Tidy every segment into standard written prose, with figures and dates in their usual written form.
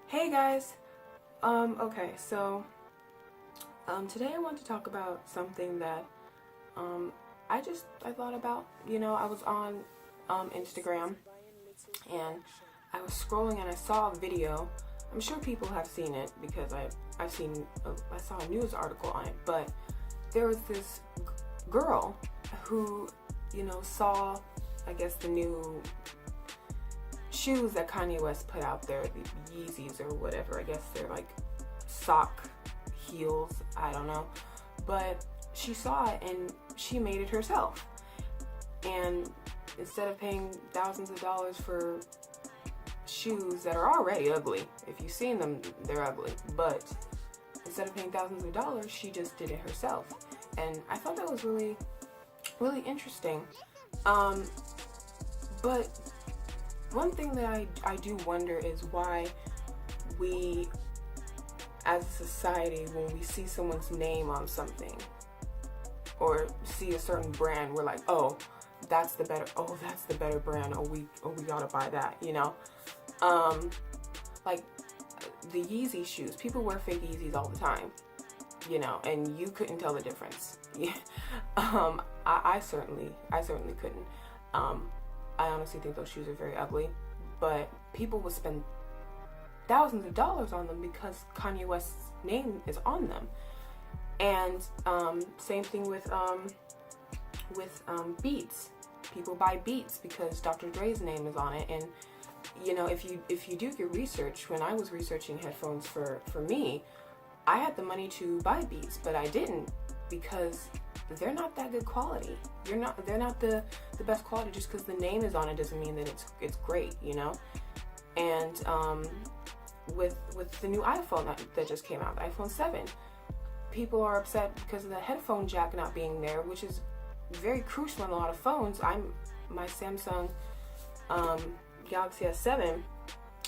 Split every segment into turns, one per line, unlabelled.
Hey guys. Okay, so today I want to talk about something that um I thought about. I was on Instagram and I was scrolling and I saw a video. I'm sure people have seen it because I saw a news article on it, but there was this girl who, saw, I guess, the new shoes that Kanye West put out there, the Yeezys or whatever. I guess they're like sock heels, I don't know. But she saw it and she made it herself. And instead of paying thousands of dollars for shoes that are already ugly, if you've seen them, they're ugly. But instead of paying thousands of dollars, she just did it herself. And I thought that was really, really interesting. But one thing that I do wonder is why we, as a society, when we see someone's name on something or see a certain brand, we're like, that's the better brand. We gotta buy that, like the Yeezy shoes. People wear fake Yeezys all the time, and you couldn't tell the difference. Yeah. I certainly couldn't. I honestly think those shoes are very ugly, but people will spend thousands of dollars on them because Kanye West's name is on them. And same thing with Beats. People buy Beats because Dr. Dre's name is on it. And if you do your research, when I was researching headphones for me, I had the money to buy Beats, but I didn't because they're not that good quality. They're not the best quality. Just because the name is on it doesn't mean that it's great, And with the new iPhone that just came out, the iPhone 7, people are upset because of the headphone jack not being there, which is very crucial in a lot of phones. My Samsung Galaxy S7,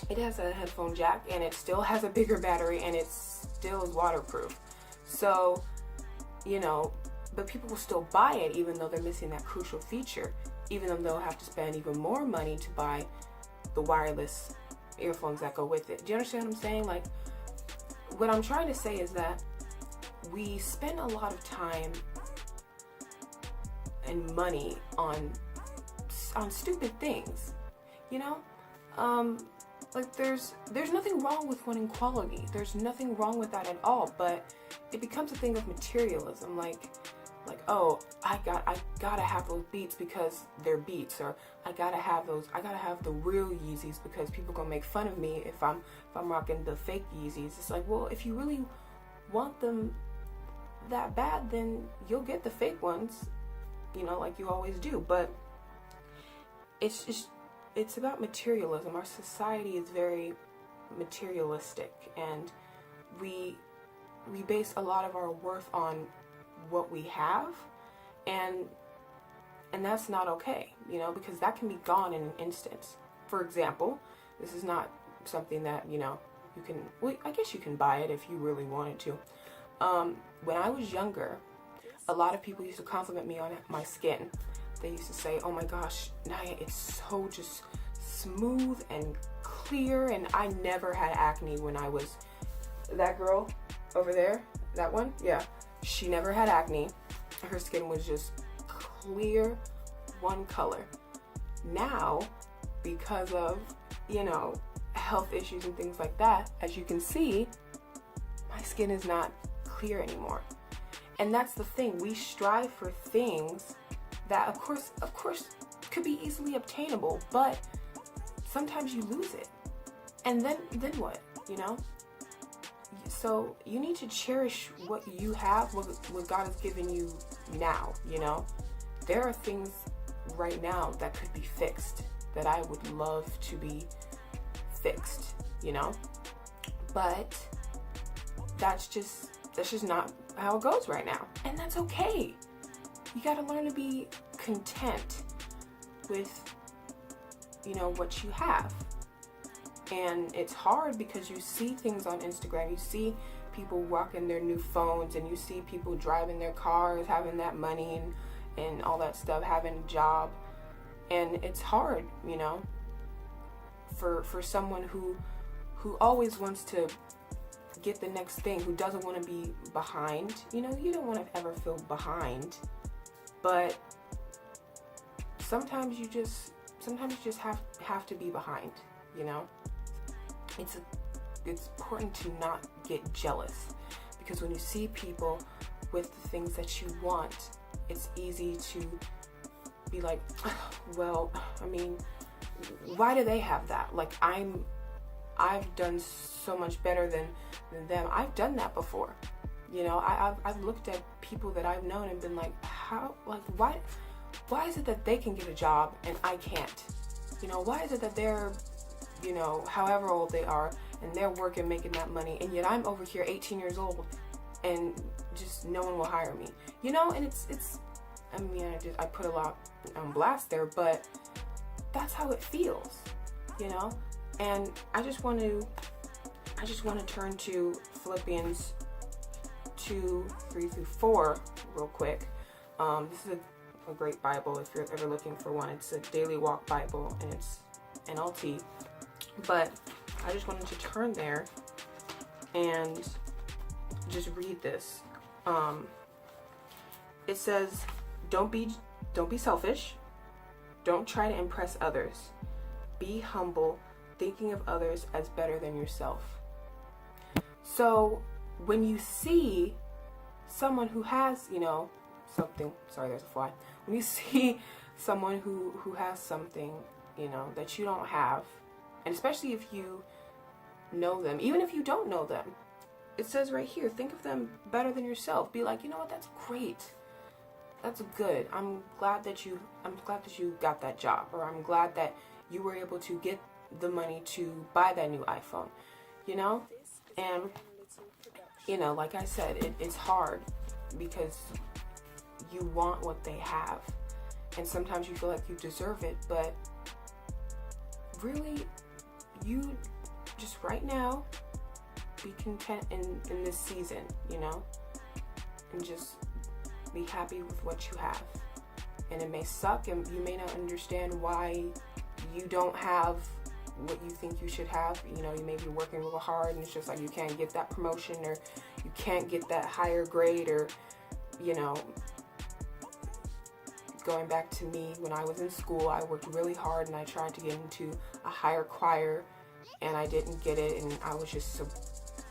it has a headphone jack and it still has a bigger battery and it still is waterproof. So, but people will still buy it even though they're missing that crucial feature, even though they'll have to spend even more money to buy the wireless earphones that go with it. Do you understand what I'm saying? Like, what I'm trying to say is that we spend a lot of time and money on stupid things, like there's nothing wrong with wanting quality. There's nothing wrong with that at all, but it becomes a thing of materialism, like I gotta have those Beats because they're Beats, or I gotta have the real Yeezys because people gonna make fun of me if I'm rocking the fake Yeezys. It's like, well, if you really want them that bad, then you'll get the fake ones, like you always do. But it's about materialism. Our society is very materialistic, and we base a lot of our worth on what we have, and that's not okay, because that can be gone in an instant. For example, this is not something that you can, well, I guess you can buy it if you really wanted to. When I was younger, a lot of people used to compliment me on my skin. They used to say, "Oh my gosh, Naya, it's so just smooth and clear." And I never had acne when I was, that girl over there, that one, yeah, she never had acne. Her skin was just clear, one color. Now, because of, health issues and things like that, as you can see, my skin is not clear anymore. And that's the thing. We strive for things that, of course, could be easily obtainable, but sometimes you lose it. And then what, So you need to cherish what you have, what God has given you now, There are things right now that could be fixed, that I would love to be fixed, But that's just not how it goes right now. And that's okay. You gotta learn to be content with, what you have. And it's hard because you see things on Instagram, you see people rocking their new phones, and you see people driving their cars, having that money and all that stuff, having a job. And it's hard, for someone who always wants to get the next thing, who doesn't want to be behind. You know, you don't want to ever feel behind, but sometimes you just have to be behind, you know? It's important to not get jealous, because when you see people with the things that you want, it's easy to be like, well, I mean, why do they have that? Like, I've done so much better than them. I've done that before. You know, I've looked at people that I've known and been like, how, like, why is it that they can get a job and I can't? You know, why is it that they're, you know, however old they are, and they're working, making that money, and yet I'm over here 18 years old and just no one will hire me, you know? And it's I mean, I put a lot on blast there, but that's how it feels, you know? And I just want to turn to Philippians 2:3-4 real quick. This is a great Bible if you're ever looking for one. It's a Daily Walk Bible, and it's NLT. But I just wanted to turn there and just read this. It says, don't be selfish. Don't try to impress others. Be humble, thinking of others as better than yourself. So when you see someone who has, you know, something, sorry, there's a fly. When you see someone who has something, you know, that you don't have, and especially if you know them, even if you don't know them, it says right here, think of them better than yourself. Be like, you know what, that's great. That's good. I'm glad that you got that job, or I'm glad that you were able to get the money to buy that new iPhone, you know? And, you know, like I said, it's hard because you want what they have, and sometimes you feel like you deserve it, but really, you just right now be content in this season, you know, and just be happy with what you have. And it may suck, and you may not understand why you don't have what you think you should have. You know, you may be working real hard and it's just like you can't get that promotion, or you can't get that higher grade, or, you know, going back to me when I was in school, I worked really hard and I tried to get into a higher choir and I didn't get it, and I was just so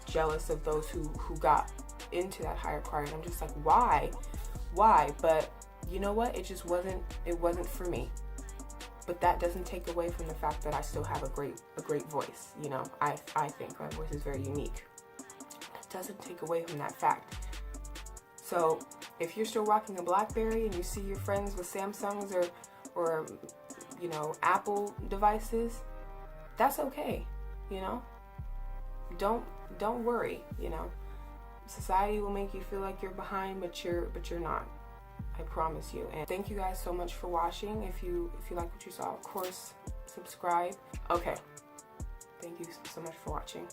jealous of those who got into that higher choir, and I'm just like, why? But you know what, it wasn't for me. But that doesn't take away from the fact that I still have a great voice. You know, I think my voice is very unique. It doesn't take away from that fact. So if you're still rocking a BlackBerry and you see your friends with Samsungs or you know, Apple devices, that's okay. You know, don't worry. You know, society will make you feel like you're behind, but you're not. I promise you. And thank you guys so much for watching. If you like what you saw, of course, subscribe. Okay. Thank you so much for watching.